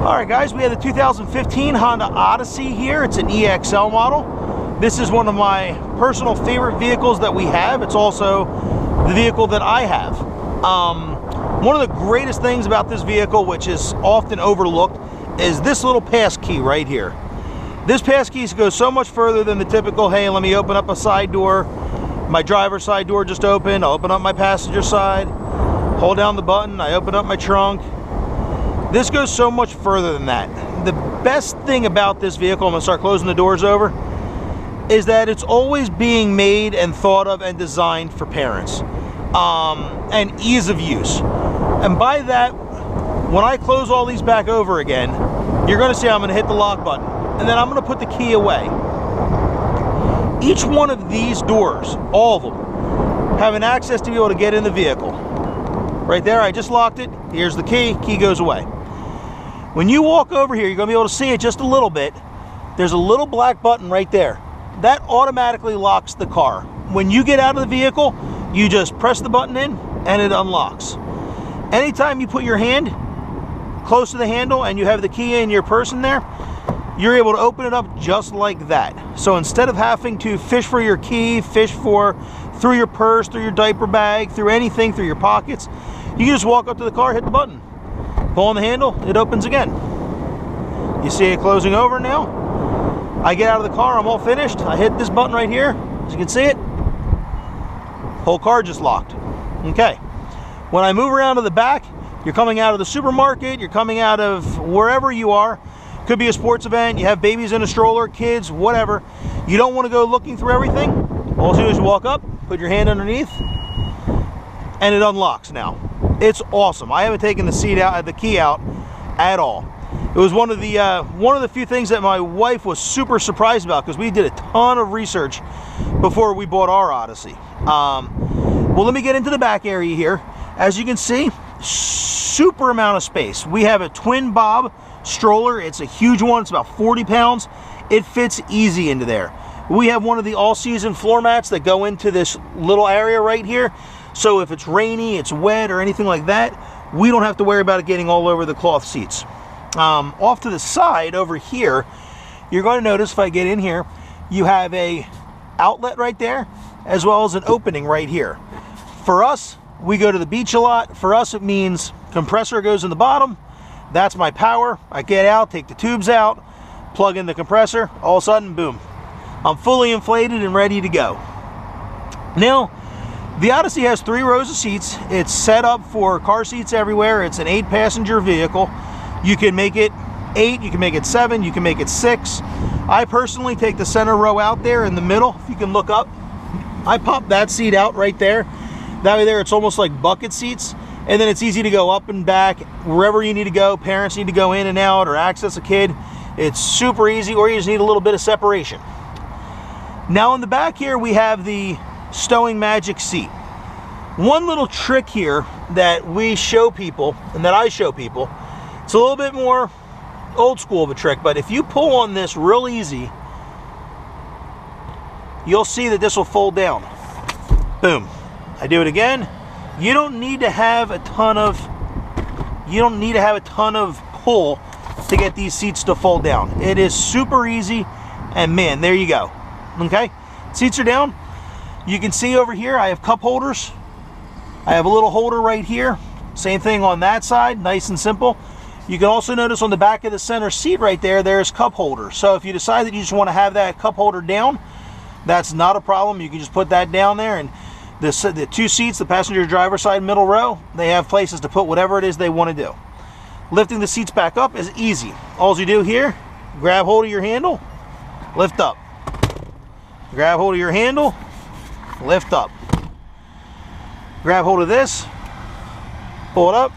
Alright guys, we have the 2015 Honda Odyssey here. It's an EXL model. This is one of my personal favorite vehicles that we have. It's also the vehicle that I have. One of the greatest things about this vehicle, which is often overlooked, is this little pass key right here. This pass key goes so much further than the typical, hey, let me open up a side door. My driver's side door just opened. I'll open up my passenger side. Hold down the button. I open up my trunk. This goes so much further than that. The best thing about this vehicle, I'm going to start closing the doors over, is that it's always being made and thought of and designed for parents. And ease of use. And by that, when I close all these back over again, you're going to see I'm going to hit the lock button. And then I'm going to put the key away. Each one of these doors, all of them, have an access to be able to get in the vehicle. Right there, I just locked it. Here's the key. Key goes away. When you walk over here, you're going to be able to see it just a little bit. There's a little black button right there. That automatically locks the car. When you get out of the vehicle, you just press the button in and it unlocks. Anytime you put your hand close to the handle and you have the key in your purse in there, you're able to open it up just like that. So instead of having to fish for your key, through your purse, through your diaper bag, through anything, through your pockets, you can just walk up to the car, hit the button, pull on the handle, it opens again. You see it closing over now. I get out of the car, I'm all finished. I hit this button right here, as you can see it. Whole car just locked. Okay. When I move around to the back, you're coming out of the supermarket, you're coming out of wherever you are. Could be a sports event, you have babies in a stroller, kids, whatever. You don't want to go looking through everything. All you do is you walk up, put your hand underneath, and it unlocks now. It's awesome. I haven't taken the key out at all. It was one of the few things that my wife was super surprised about, because we did a ton of research before we bought our Odyssey. Well, let me get into the back area here. As you can see, super amount of space. We have a twin bob stroller. It's a huge one. It's about 40 pounds. It fits easy into there. We have one of the all-season floor mats that go into this little area right here. So if it's rainy, it's wet, or anything like that, we don't have to worry about it getting all over the cloth seats. Off to the side over here, you're going to notice if I get in here, you have a outlet right there, as well as an opening right here. For us, we go to the beach a lot. For us, it means compressor goes in the bottom. That's my power. I get out, take the tubes out, plug in the compressor. All of a sudden, boom, I'm fully inflated and ready to go. Now, the Odyssey has 3 rows of seats. It's set up for car seats everywhere. It's an 8-passenger vehicle. You can make it 8, you can make it 7, you can make it 6. I personally take the center row out there in the middle. If you can look up, I pop that seat out right there. That way there, it's almost like bucket seats. And then it's easy to go up and back wherever you need to go. Parents need to go in and out or access a kid. It's super easy, or you just need a little bit of separation. Now in the back here, we have the Stowing Magic seat. One little trick here that we show people, and that I show people, it's a little bit more old school of a trick, but if you pull on this real easy, you'll see that this will fold down. Boom. I do it again. You don't need to have a ton of pull to get these seats to fold down. It is super easy, and man, there you go. Okay, seats are down. You can see over here I have cup holders. I have a little holder right here. Same thing on that side, nice and simple. You can also notice on the back of the center seat right there, there's cup holders. So if you decide that you just want to have that cup holder down, that's not a problem. You can just put that down there, and the 2 seats, the passenger driver side middle row, they have places to put whatever it is they want to do. Lifting the seats back up is easy. All you do here, grab hold of your handle, lift up. Grab hold of your handle, lift up. Grab hold of this, pull it up,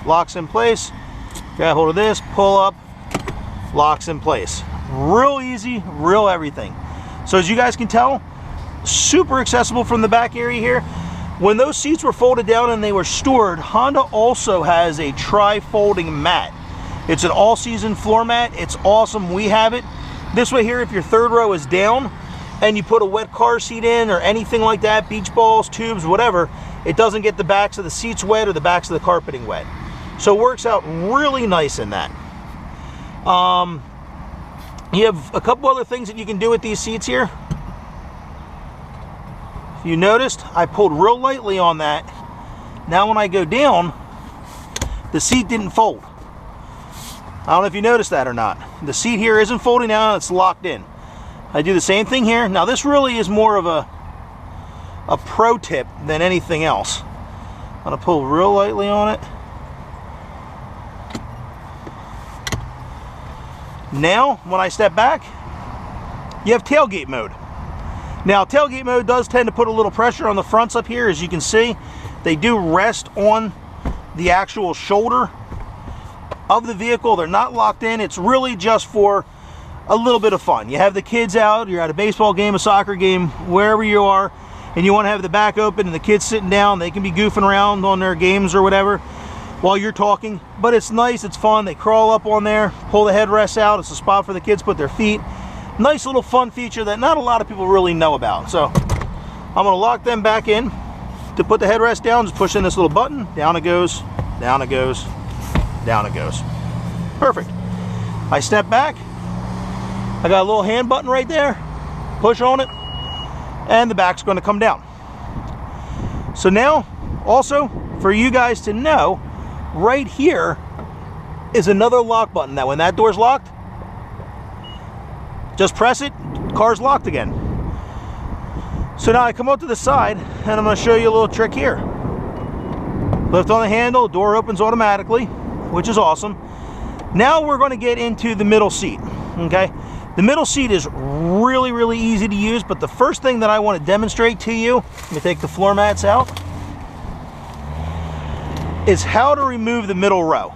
locks in place. Grab hold of this, pull up, locks in place. Real easy, real everything. So as you guys can tell, super accessible from the back area here. When those seats were folded down and they were stored, Honda also has a tri-folding mat. It's an all-season floor mat. It's awesome. We have it. This way here, if your 3rd row is down and you put a wet car seat in or anything like that, beach balls, tubes, whatever, it doesn't get the backs of the seats wet or the backs of the carpeting wet. So it works out really nice in that. You have a couple other things that you can do with these seats here. If you noticed, I pulled real lightly on that. Now when I go down, the seat didn't fold. I don't know if you noticed that or not. The seat here isn't folding down, it's locked in. I do the same thing here. Now this really is more of a pro tip than anything else. I'm gonna pull real lightly on it. Now, when I step back, you have tailgate mode. Now, tailgate mode does tend to put a little pressure on the fronts up here. As you can see, they do rest on the actual shoulder of the vehicle. They're not locked in. It's really just for a little bit of fun. You have the kids out, you're at a baseball game, a soccer game, wherever you are, and you want to have the back open and the kids sitting down. They can be goofing around on their games or whatever while you're talking, but it's nice, it's fun. They crawl up on there, pull the headrests out. It's a spot for the kids to put their feet. Nice little fun feature that not a lot of people really know about. So I'm going to lock them back in. To put the headrest down, just push in this little button. Down it goes, down it goes, down it goes. Perfect. I step back. I got a little hand button right there. Push on it, and the back's going to come down. So now, also, for you guys to know, right here is another lock button that when that door's locked, just press it, car's locked again. So now I come up to the side and I'm going to show you a little trick here. Lift on the handle, door opens automatically, which is awesome. Now we're going to get into the middle seat, okay? The middle seat is really, really easy to use, but the first thing that I want to demonstrate to you, let me take the floor mats out, is how to remove the middle row,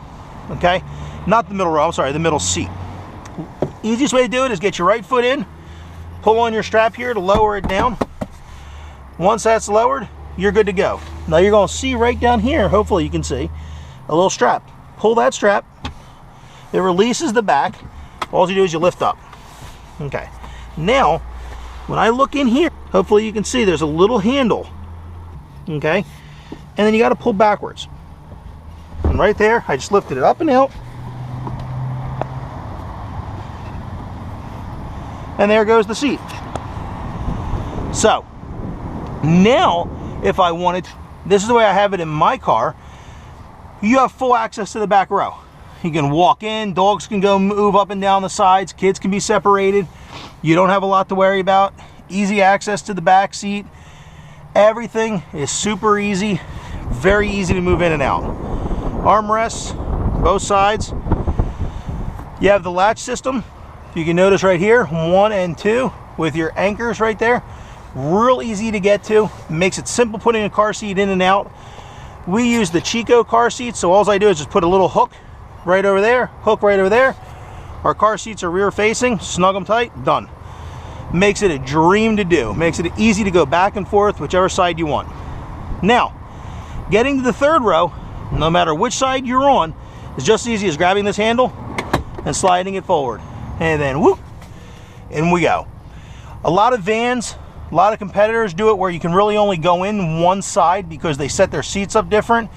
okay? Not the middle row, I'm sorry, the middle seat. Easiest way to do it is get your right foot in, pull on your strap here to lower it down. Once that's lowered, you're good to go. Now you're going to see right down here, hopefully you can see, a little strap. Pull that strap, it releases the back. All you do is you lift up. Okay, now when I look in here, hopefully you can see there's a little handle, okay? And then you got to pull backwards. And right there, I just lifted it up and out. And there goes the seat. So, now, if I wanted, this is the way I have it in my car, you have full access to the back row. You can walk in, dogs can go move up and down the sides, kids can be separated. You don't have a lot to worry about. Easy access to the back seat. Everything is super easy, very easy to move in and out. Armrests, both sides. You have the latch system. You can notice right here, 1 and 2 with your anchors right there. Real easy to get to. Makes it simple putting a car seat in and out. We use the Chico car seats, so all I do is just put a little hook right over there, hook right over there. Our car seats are rear facing, snug them tight, done. Makes it a dream to do. Makes it easy to go back and forth, whichever side you want. Now, getting to the third row, no matter which side you're on, is just as easy as grabbing this handle and sliding it forward. And then whoop, in we go. A lot of vans, a lot of competitors do it where you can really only go in one side because they set their seats up different.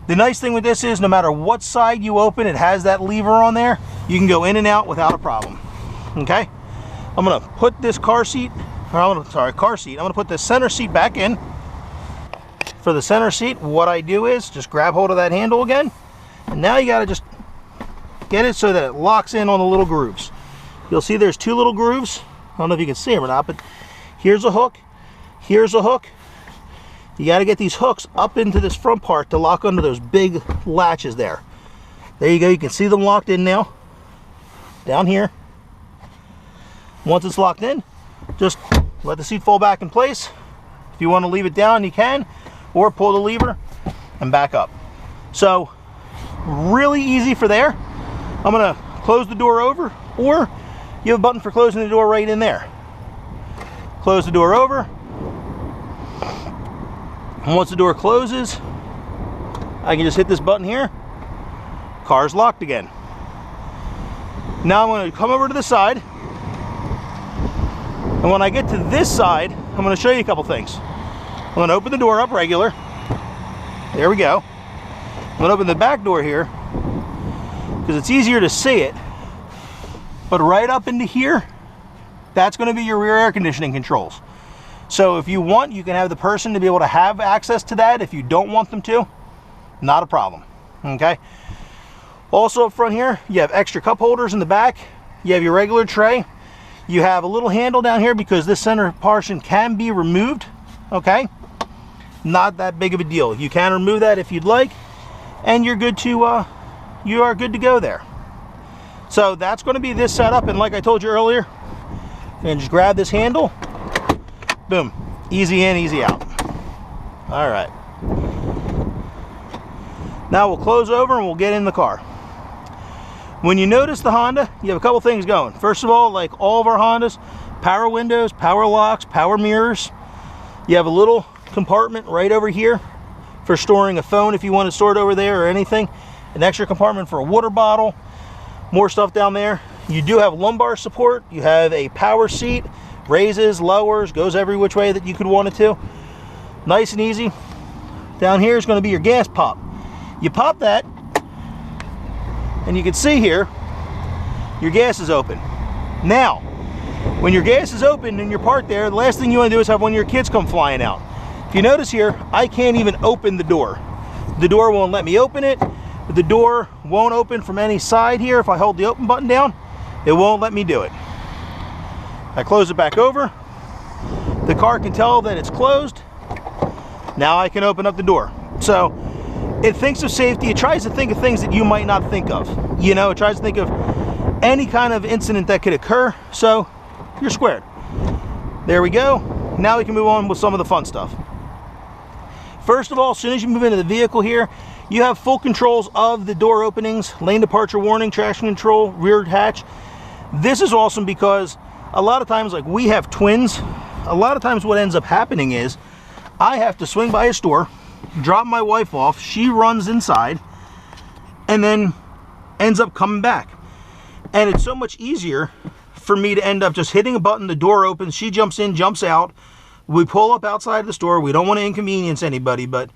The nice thing with this is no matter what side you open, it has that lever on there. You can go in and out without a problem. Okay? I'm gonna put this car seat, I'm gonna put this center seat back in. For the center seat, what I do is just grab hold of that handle again, and now you gotta just get it so that it locks in on the little grooves. You'll see there's 2 little grooves. I don't know if you can see them or not, but here's a hook, here's a hook. You got to get these hooks up into this front part to lock onto those big latches there. There you go, you can see them locked in now. Down here. Once it's locked in, just let the seat fall back in place. If you want to leave it down, you can, or pull the lever and back up. So, really easy for there. I'm going to close the door over, or you have a button for closing the door right in there. Close the door over. And once the door closes, I can just hit this button here. Car's locked again. Now I'm going to come over to the side. And when I get to this side, I'm going to show you a couple things. I'm going to open the door up regular. There we go. I'm going to open the back door here because it's easier to see it But right up into here, that's going to be your rear air conditioning controls. So if you want, you can have the person to be able to have access to that. If you don't want them to, not a problem. Okay. Also up front here, you have extra cup holders in the back. You have your regular tray. You have a little handle down here because this center portion can be removed. Okay. Not that big of a deal. You can remove that if you'd like, and you're good to you are good to go there. So that's going to be this setup, and like I told you earlier, and just grab this handle, boom, easy in, easy out. All right, now we'll close over and we'll get in the car. When you notice the Honda, you have a couple things going. First of all, like all of our Hondas, power windows, power locks, power mirrors. You have a little compartment right over here for storing a phone if you want to store it over there or anything. An extra compartment for a water bottle, more stuff down there. You do have lumbar support. You have a power seat, raises, lowers, goes every which way that you could want it to. Nice and easy. Down here is going to be your gas pop. You pop that, and you can see here, your gas is open. Now, when your gas is open and you're parked there, the last thing you want to do is have one of your kids come flying out. If you notice here, I can't even open the door. The door won't let me open it. The door won't open from any side here. If I hold the open button down, it won't let me do it. I close it back over. The car can tell that it's closed. Now I can open up the door. So it thinks of safety. It tries to think of things that you might not think of. You know, it tries to think of any kind of incident that could occur. So you're squared. There we go. Now we can move on with some of the fun stuff. First of all, as soon as you move into the vehicle here, you have full controls of the door openings, lane departure warning, traction control, rear hatch. This is awesome because a lot of times, like we have twins, a lot of times what ends up happening is I have to swing by a store, drop my wife off, she runs inside, and then ends up coming back. And it's so much easier for me to end up just hitting a button, the door opens, she jumps in, jumps out, we pull up outside the store. We don't want to inconvenience anybody, but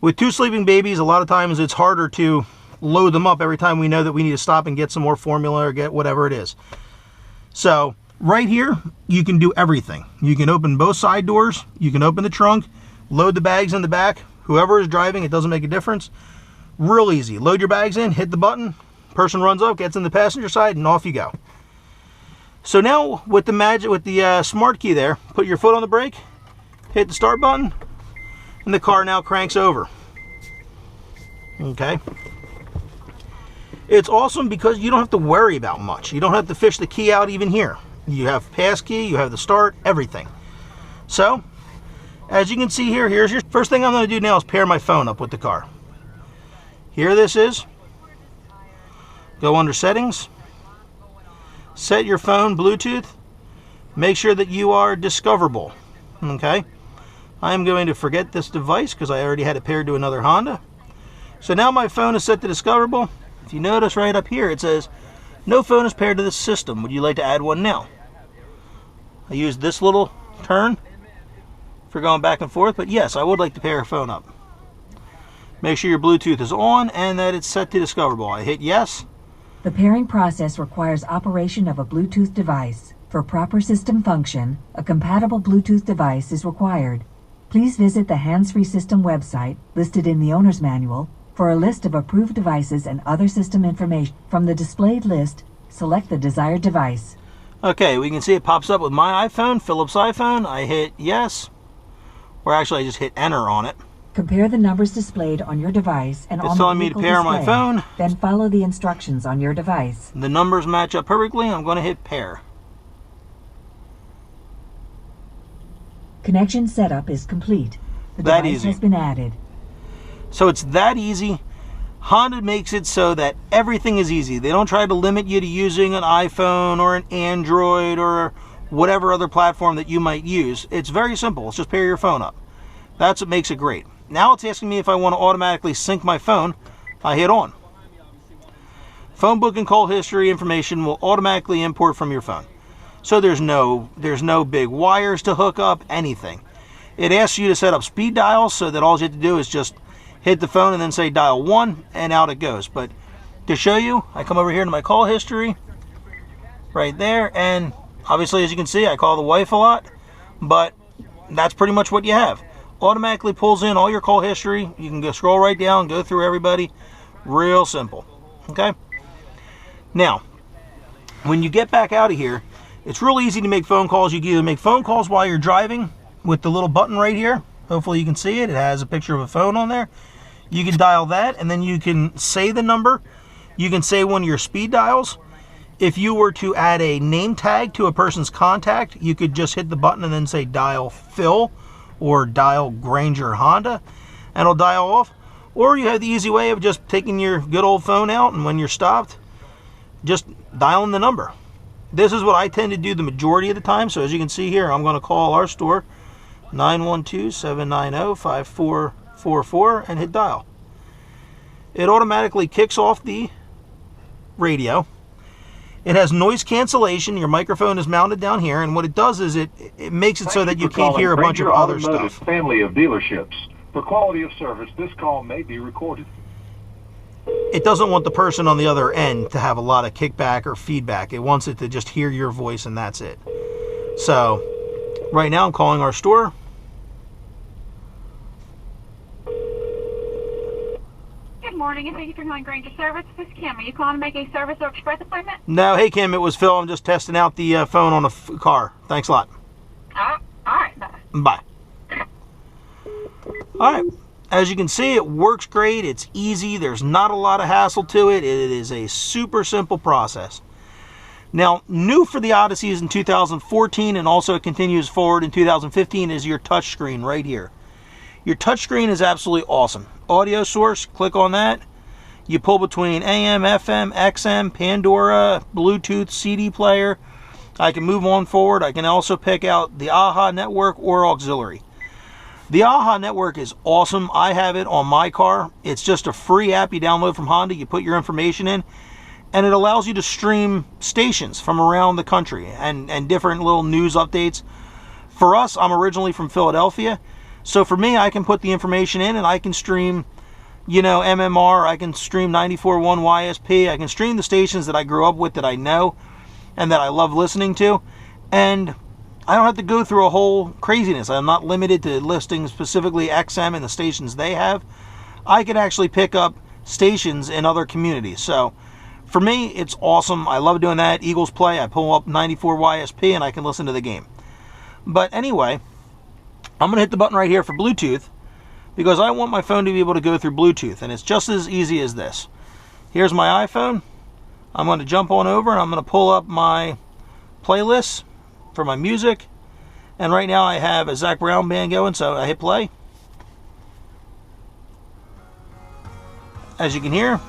with two sleeping babies, a lot of times it's harder to load them up every time we know that we need to stop and get some more formula or get whatever it is. So right here, you can do everything. You can open both side doors, you can open the trunk, load the bags in the back. Whoever is driving, it doesn't make a difference. Real easy. Load your bags in, hit the button, person runs up, gets in the passenger side, and off you go. So now with the smart key there, put your foot on the brake, hit the start button, and the car now cranks over. Okay. It's awesome because you don't have to worry about much. You don't have to fish the key out even here. You have pass key, you have the start, everything. So, as you can see here, here's your first thing I'm going to do now is pair my phone up with the car. Here this is. Go under settings. Set your phone Bluetooth. Make sure that you are discoverable. Okay. I'm going to forget this device because I already had it paired to another Honda. So now my phone is set to discoverable. If you notice right up here, it says, no phone is paired to this system. Would you like to add one now? I use this little turn for going back and forth, but yes, I would like to pair a phone up. Make sure your Bluetooth is on and that it's set to discoverable. I hit yes. The pairing process requires operation of a Bluetooth device. For proper system function, a compatible Bluetooth device is required. Please visit the hands-free system website listed in the owner's manual for a list of approved devices and other system information. From the displayed list, select the desired device. Okay, we can see it pops up with my iPhone, Philip's iPhone. I hit yes, or actually I just hit enter on it. Compare the numbers displayed on your device and on the telling me to pair my phone. Then follow the instructions on your device. The numbers match up perfectly. I'm going to hit pair. Connection setup is complete. The device has been added. So it's that easy. Honda makes it so that everything is easy. They don't try to limit you to using an iPhone or an Android or whatever other platform that you might use. It's very simple. It's just pair your phone up. That's what makes it great. Now it's asking me if I want to automatically sync my phone. I hit on. Phone book and call history information will automatically import from your phone. So there's no big wires to hook up, anything. It asks you to set up speed dials so that all you have to do is just hit the phone and then say dial 1 and out it goes. But to show you, I come over here to my call history. right there. And obviously, as you can see, I call the wife a lot, but that's pretty much what you have. Automatically pulls in all your call history. You can go scroll right down, go through everybody. Real simple. Okay? Now, when you get back out of here, it's real easy to make phone calls. You can either make phone calls while you're driving with the little button right here. Hopefully you can see it. It has a picture of a phone on there. You can dial that, and then you can say the number. You can say one of your speed dials. If you were to add a name tag to a person's contact, you could just hit the button and then say dial Phil or dial Granger Honda, and it'll dial off. Or you have the easy way of just taking your good old phone out, and when you're stopped, just dialing the number. This is what I tend to do the majority of the time. So as you can see here, I'm going to call our store, 912-790-5444, and hit dial. It automatically kicks off the radio. It has noise cancellation. Your microphone is mounted down here, and what it does is it makes it so that you can't hear a bunch of other stuff. Family of dealerships. For quality of service, this call may be recorded. It doesn't want the person on the other end to have a lot of kickback or feedback. It wants it to just hear your voice, and that's it. So right now I'm calling our store. Good morning, and thank you for calling Granger Service. This is Kim. Are you calling to make a service or express appointment? No, hey Kim, it was Phil. I'm just testing out the phone on the car. Thanks a lot. All right, bye. Bye. All right. As you can see, it works great. It's easy. There's not a lot of hassle to it. It is a super simple process. Now, new for the Odyssey is in 2014, and also it continues forward in 2015, is your touchscreen right here. Your touchscreen is absolutely awesome. Audio source, click on that. You pull between AM, FM, XM, Pandora, Bluetooth, CD player. I can move on forward. I can also pick out the AHA network or auxiliary. The AHA network is awesome. I have it on my car. It's just a free app you download from Honda. You put your information in, and it allows you to stream stations from around the country and different little news updates. For us, I'm originally from Philadelphia, so for me, I can put the information in and I can stream, you know, MMR, I can stream 94.1 YSP, I can stream the stations that I grew up with, that I know and that I love listening to, and I don't have to go through a whole craziness. I'm not limited to listing specifically XM and the stations they have. I can actually pick up stations in other communities. So for me, it's awesome. I love doing that. Eagles play, I pull up 94 YSP and I can listen to the game. But anyway, I'm going to hit the button right here for Bluetooth, because I want my phone to be able to go through Bluetooth, and it's just as easy as this. Here's my iPhone. I'm going to jump on over and I'm going to pull up my playlists for my music, and right now I have a Zach Brown band going, so I hit play. As you can hear,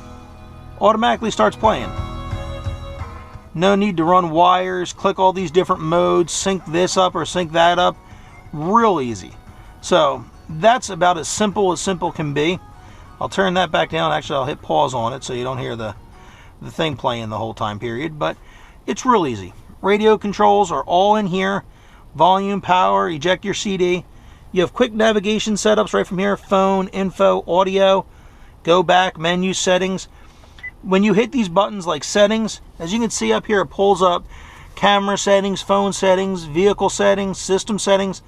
automatically starts playing. No need to run wires, click all these different modes, sync this up or sync that up. Real easy. So that's about as simple can be. I'll turn that back down. Actually, I'll hit pause on it so you don't hear the thing playing the whole time period, but it's real easy. Radio controls are all in here. Volume, power, eject your CD. You have quick navigation setups right from here. Phone, info, audio, go back, menu, settings. When you hit these buttons like settings, as you can see up here, it pulls up camera settings, phone settings, vehicle settings, system settings.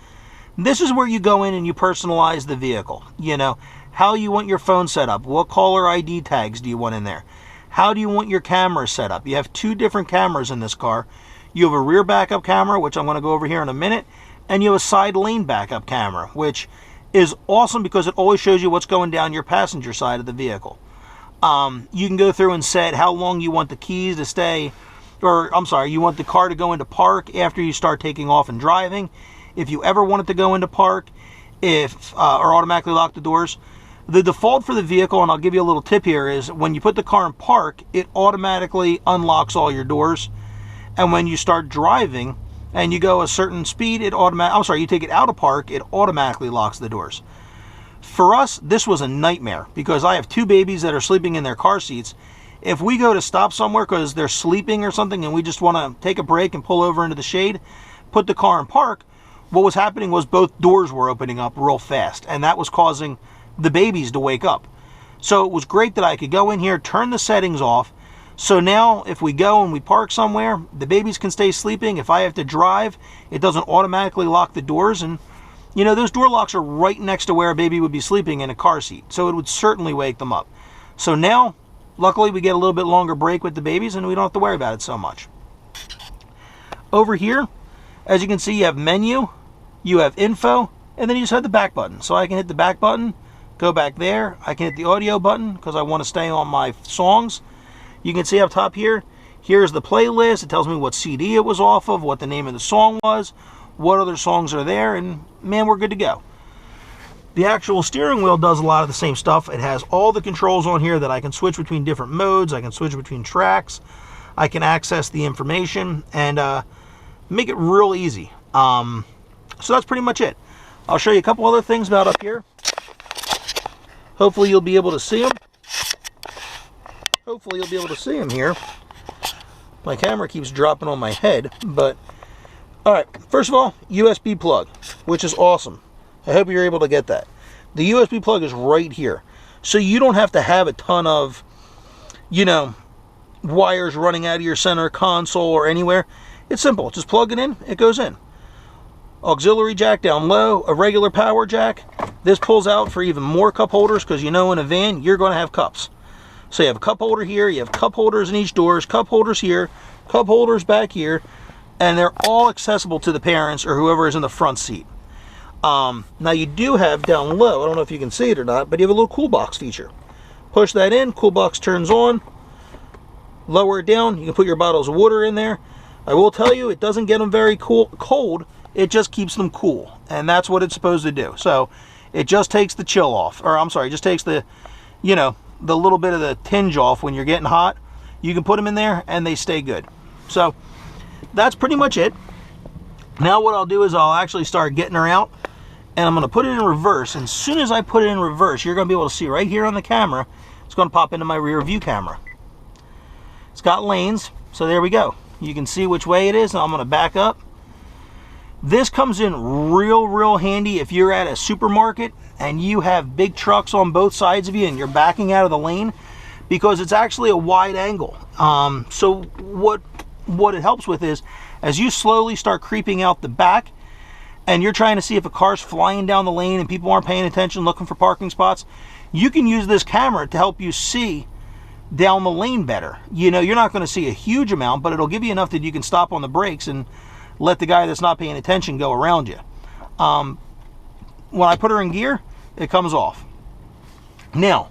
This is where you go in and you personalize the vehicle. You know, how you want your phone set up. What caller ID tags do you want in there? How do you want your camera set up? You have two different cameras in this car. You have a rear backup camera, which I'm going to go over here in a minute, and you have a side lane backup camera, which is awesome because it always shows you what's going down your passenger side of the vehicle. You can go through and set how long you want the keys to stay, or I'm sorry, you want the car to go into park after you start taking off and driving. If you ever want it to go into park, or automatically lock the doors. The default for the vehicle, and I'll give you a little tip here, is when you put the car in park, it automatically unlocks all your doors. And when you start driving and you go a certain speed, you take it out of park, it automatically locks the doors. For us, this was a nightmare because I have two babies that are sleeping in their car seats. If we go to stop somewhere because they're sleeping or something and we just want to take a break and pull over into the shade, put the car in park, what was happening was both doors were opening up real fast, and that was causing the babies to wake up. So it was great that I could go in here, turn the settings off, So now if we go and we park somewhere, the babies can stay sleeping. If I have to drive, it doesn't automatically lock the doors. And you know, those door locks are right next to where a baby would be sleeping in a car seat. So it would certainly wake them up. So now, luckily, we get a little bit longer break with the babies and we don't have to worry about it so much. Over here, as you can see, you have menu, you have info, and then you just have the back button. So I can hit the back button, go back there. I can hit the audio button because I want to stay on my songs. You can see up top here, here's the playlist. It tells me what CD it was off of, what the name of the song was, what other songs are there, and man, we're good to go. The actual steering wheel does a lot of the same stuff. It has all the controls on here that I can switch between different modes. I can switch between tracks. I can access the information and make it real easy. So that's pretty much it. I'll show you a couple other things about up here. Hopefully you'll be able to see them. Hopefully you'll be able to see them here. My camera keeps dropping on my head, but all right, first of all, USB plug, which is awesome. I hope you're able to get that. The USB plug is right here. So you don't have to have a ton of, you know, wires running out of your center console or anywhere. It's simple. Just plug it in, it goes in. Auxiliary jack down low, a regular power jack. This pulls out for even more cup holders because you know in a van, you're going to have cups. So you have a cup holder here, you have cup holders in each doors, cup holders here, cup holders back here, and they're all accessible to the parents or whoever is in the front seat. Now you do have down low, I don't know if you can see it or not, but you have a little cool box feature. Push that in, cool box turns on, lower it down, you can put your bottles of water in there. I will tell you, it doesn't get them very cold, it just keeps them cool, and that's what it's supposed to do. So it just takes the chill off, or I'm sorry, it just takes the, you know, the little bit of the tinge off when you're getting hot. You can put them in there and they stay good. So that's pretty much it. Now what I'll do is I'll actually start getting her out and I'm going to put it in reverse. And as soon as I put it in reverse, you're going to be able to see right here on the camera, it's going to pop into my rear view camera. It's got lanes, so there we go. You can see which way it is. Now I'm going to back up. This comes in real handy if you're at a supermarket and you have big trucks on both sides of you and you're backing out of the lane, because it's actually a wide angle. So what it helps with is, as you slowly start creeping out the back and you're trying to see if a car's flying down the lane and people aren't paying attention looking for parking spots, you can use this camera to help you see down the lane better. You know, you're not going to see a huge amount, but it'll give you enough that you can stop on the brakes and let the guy that's not paying attention go around you. When I put her in gear, it comes off. Now,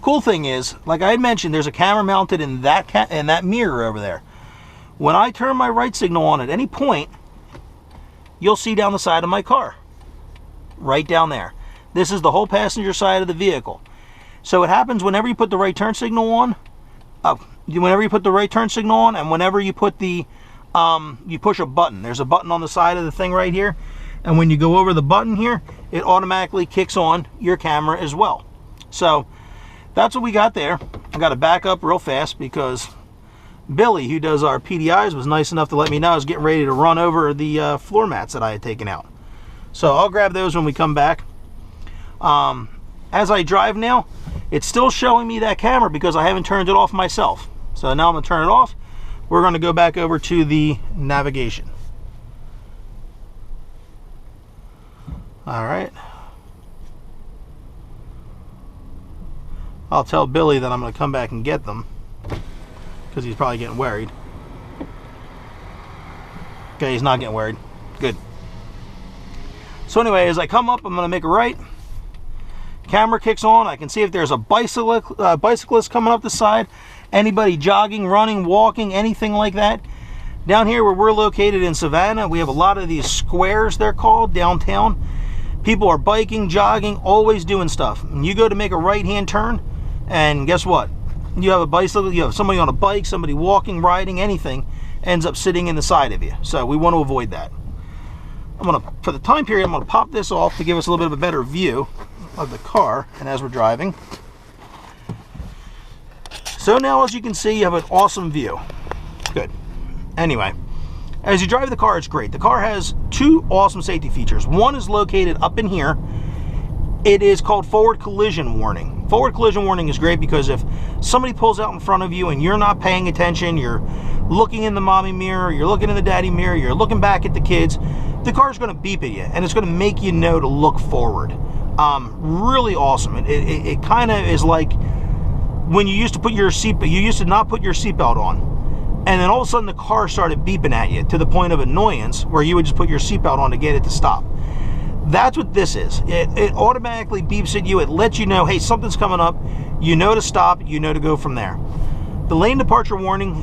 cool thing is, like I had mentioned, there's a camera mounted in that mirror over there. When I turn my right signal on at any point, you'll see down the side of my car. Right down there. This is the whole passenger side of the vehicle. So it happens whenever you put the right turn signal on, whenever you put the right turn signal on, and whenever you put the, you push a button. There's a button on the side of the thing right here. And when you go over the button here, it automatically kicks on your camera as well. So that's what we got there. I got to back up real fast because Billy, who does our PDIs, was nice enough to let me know I was getting ready to run over the floor mats that I had taken out. So I'll grab those when we come back. As I drive now, it's still showing me that camera because I haven't turned it off myself. So now I'm going to turn it off. We're going to go back over to the navigation. All right. I'll tell Billy that I'm going to come back and get them because he's probably getting worried. Okay, he's not getting worried. Good. So anyway, as I come up, I'm going to make a right. Camera kicks on. I can see if there's a bicyclist coming up the side, anybody jogging, running, walking, anything like that. Down here where we're located in Savannah, we have a lot of these squares, they're called, downtown. People are biking, jogging, always doing stuff. And you go to make a right-hand turn, and guess what? You have a bicycle, you have somebody on a bike, somebody walking, riding, anything, ends up sitting in the side of you. So we want to avoid that. For the time period, I'm going to pop this off to give us a little bit of a better view of the car, and as we're driving. So now, as you can see, you have an awesome view. Good. Anyway, as you drive the car, it's great. The car has two awesome safety features. One is located up in here. It is called forward collision warning. Forward collision warning is great because if somebody pulls out in front of you and you're not paying attention, you're looking in the mommy mirror, you're looking in the daddy mirror, you're looking back at the kids, the car's going to beep at you and it's going to make you know to look forward. Really awesome. It kind of is like when you used to put your seatbelt, you used to not put your seatbelt on, and then all of a sudden the car started beeping at you to the point of annoyance where you would just put your seatbelt on to get it to stop. That's what this is. It automatically beeps at you. It lets you know, hey, something's coming up. You know to stop. You know to go from there. The lane departure warning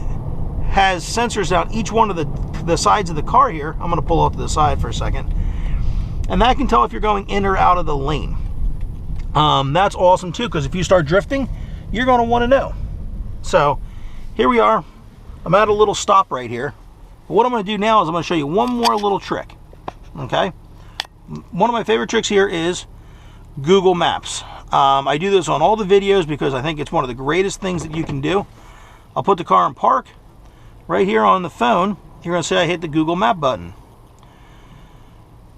has sensors on each one of the sides of the car here. I'm going to pull off to the side for a second. And that can tell if you're going in or out of the lane. That's awesome too, because if you start drifting, you're going to want to know. So here we are. I'm at a little stop right here. What I'm going to do now is I'm going to show you one more little trick. Okay? One of my favorite tricks here is Google Maps. I do this on all the videos because I think it's one of the greatest things that you can do. I'll put the car in park. Right here on the phone, you're going to say I hit the Google Map button.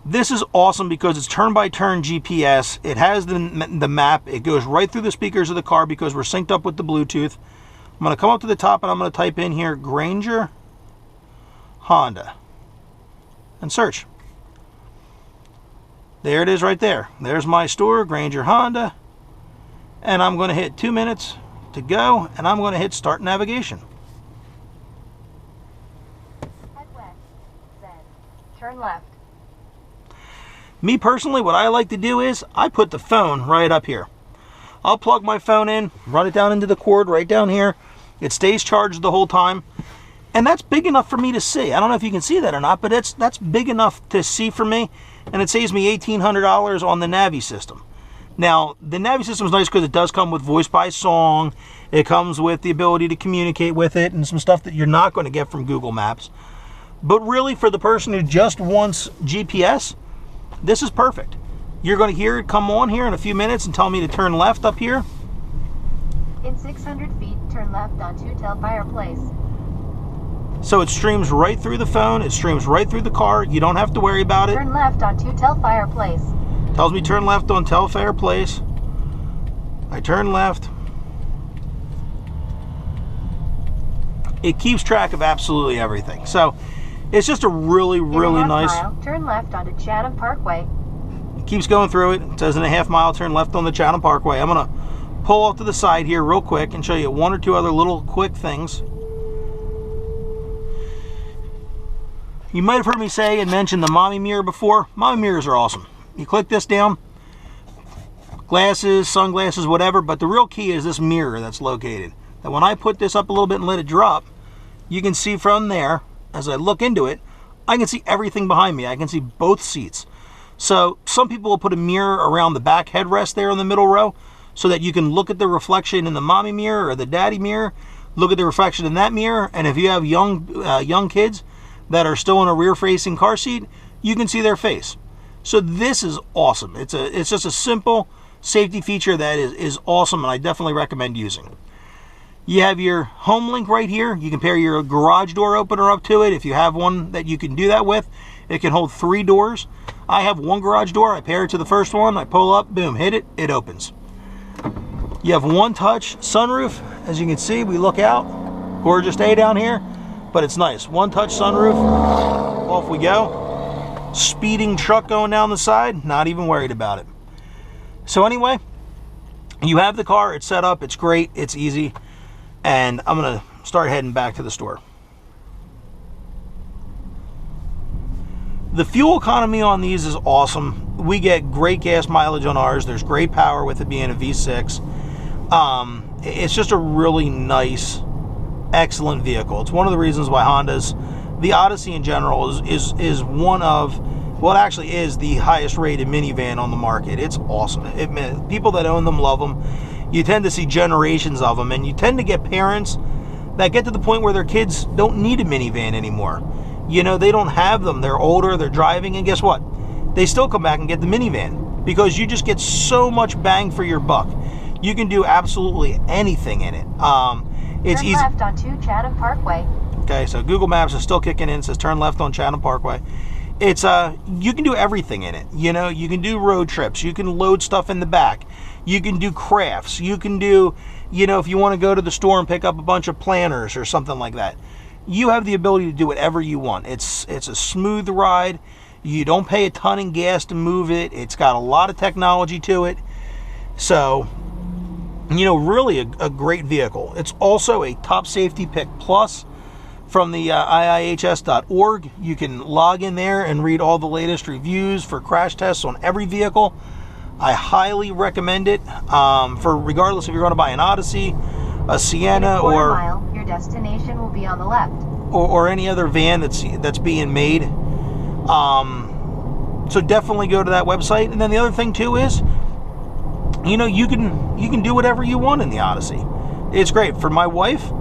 This is awesome because it's turn-by-turn GPS. It has the map. It goes right through the speakers of the car because we're synced up with the Bluetooth. I'm going to come up to the top and I'm going to type in here Granger Honda and search. There it is right there. There's my store, Granger Honda. And I'm going to hit 2 minutes to go and I'm going to hit start navigation. Head west, then turn left. Me personally, what I like to do is I put the phone right up here. I'll plug my phone in, run it down into the cord right down here. It stays charged the whole time. And that's big enough for me to see. I don't know if you can see that or not, but that's big enough to see for me. And it saves me $1,800 on the Navi system. Now, the Navi system is nice because it does come with voice by song. It comes with the ability to communicate with it and some stuff that you're not going to get from Google Maps. But really, for the person who just wants GPS, this is perfect. You're going to hear it come on here in a few minutes and tell me to turn left up here. In 600 feet, turn left onto Tellfire Place. So it streams right through the phone. It streams right through the car. You don't have to worry about it. Turn left onto Tellfire Place. Tells me turn left on Tellfire Place. I turn left. It keeps track of absolutely everything. So it's just a really, really nice. Mile, turn left onto Chatham Parkway. It keeps going through it. It says in a half mile, turn left on the Chatham Parkway. I'm going to pull off to the side here real quick and show you one or two other little quick things. You might have heard me say and mention the mommy mirror before. Mommy mirrors are awesome. You click this down, glasses, sunglasses, whatever, but the real key is this mirror that's located. That when I put this up a little bit and let it drop, you can see from there, as I look into it, I can see everything behind me. I can see both seats. So some people will put a mirror around the back headrest there in the middle row so that you can look at the reflection in the mommy mirror or the daddy mirror, look at the reflection in that mirror, and if you have young kids that are still in a rear-facing car seat, you can see their face. So this is awesome. It's just a simple safety feature that is awesome, and I definitely recommend using. You have your home link right here. You can pair your garage door opener up to it if you have one that you can do that with. It can hold 3 doors. I have one garage door. I pair it to the first one. I pull up, boom, hit it, it opens. You have one touch sunroof. As you can see, we look out. Gorgeous day down here, but it's nice. One touch sunroof. Off we go. Speeding truck going down the side, not even worried about it. So anyway, you have the car, it's set up, it's great, it's easy, and I'm gonna start heading back to the store. The fuel economy on these is awesome. We get great gas mileage on ours. There's great power with it being a V6. It's just a really nice, excellent vehicle. It's one of the reasons why the Odyssey in general is one of, well, it actually is the highest rated minivan on the market. It's awesome. People that own them love them. You tend to see generations of them, and you tend to get parents that get to the point where their kids don't need a minivan anymore. You know, they don't have them. They're older, they're driving, and guess what? They still come back and get the minivan because you just get so much bang for your buck. You can do absolutely anything in it. It's turn easy. left onto Chatham Parkway. Okay, so Google Maps is still kicking in. It says turn left on Chatham Parkway. It's you can do everything in it. You know, you can do road trips, you can load stuff in the back, you can do crafts, you can do, you know, if you want to go to the store and pick up a bunch of planters or something like that, you have the ability to do whatever you want. It's a smooth ride. You don't pay a ton in gas to move it. It's got a lot of technology to it. So, you know, really a great vehicle. It's also a Top Safety Pick Plus from the IIHS.org. You can log in there and read all the latest reviews for crash tests on every vehicle. I highly recommend it for regardless if you're going to buy an Odyssey, a Sienna, or mile, your destination will be on the left, or any other van that's being made. So definitely go to that website. And then the other thing too is, you know, you can do whatever you want in the Odyssey. It's great. For my wife,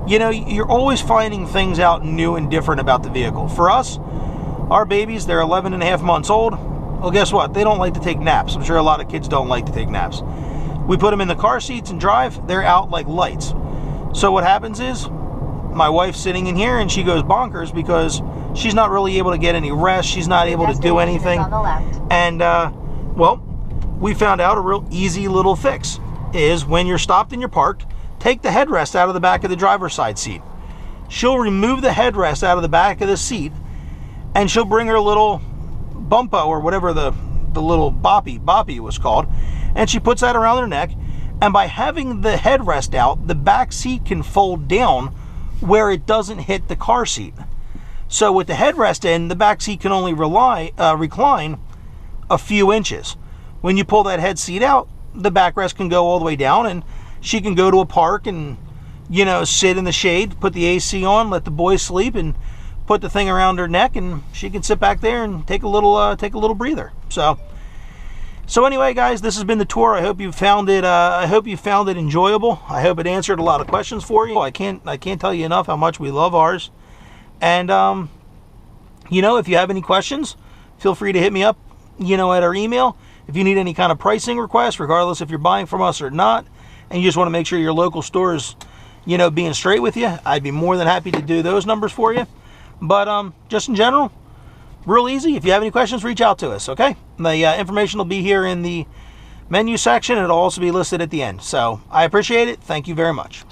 you know, you're always finding things out new and different about the vehicle. For us, our babies, they're 11 and a half months old. Well, guess what? They don't like to take naps. I'm sure a lot of kids don't like to take naps. We put them in the car seats and drive. They're out like lights. So what happens is, my wife's sitting in here and she goes bonkers because she's not really able to get any rest. She's not able to do anything. On the left. And, well, we found out a real easy little fix is when you're stopped and you're parked, take the headrest out of the back of the driver's side seat. She'll remove the headrest out of the back of the seat and she'll bring her little bumpo or whatever the little boppy was called, and she puts that around her neck, and by having the headrest out, the back seat can fold down where it doesn't hit the car seat. So with the headrest in, the back seat can only recline a few inches. When you pull that head seat out, the backrest can go all the way down, and she can go to a park and, you know, sit in the shade, put the AC on, let the boys sleep, and put the thing around her neck, and she can sit back there and take a little breather. So anyway, guys, this has been the tour. I hope you found it. Enjoyable. I hope it answered a lot of questions for you. I can't tell you enough how much we love ours. And you know, if you have any questions, feel free to hit me up, you know, at our email. If you need any kind of pricing request, regardless if you're buying from us or not, and you just want to make sure your local store is, you know, being straight with you, I'd be more than happy to do those numbers for you. But just in general, real easy. If you have any questions, reach out to us, okay? The information will be here in the menu section. It'll also be listed at the end. So I appreciate it. Thank you very much.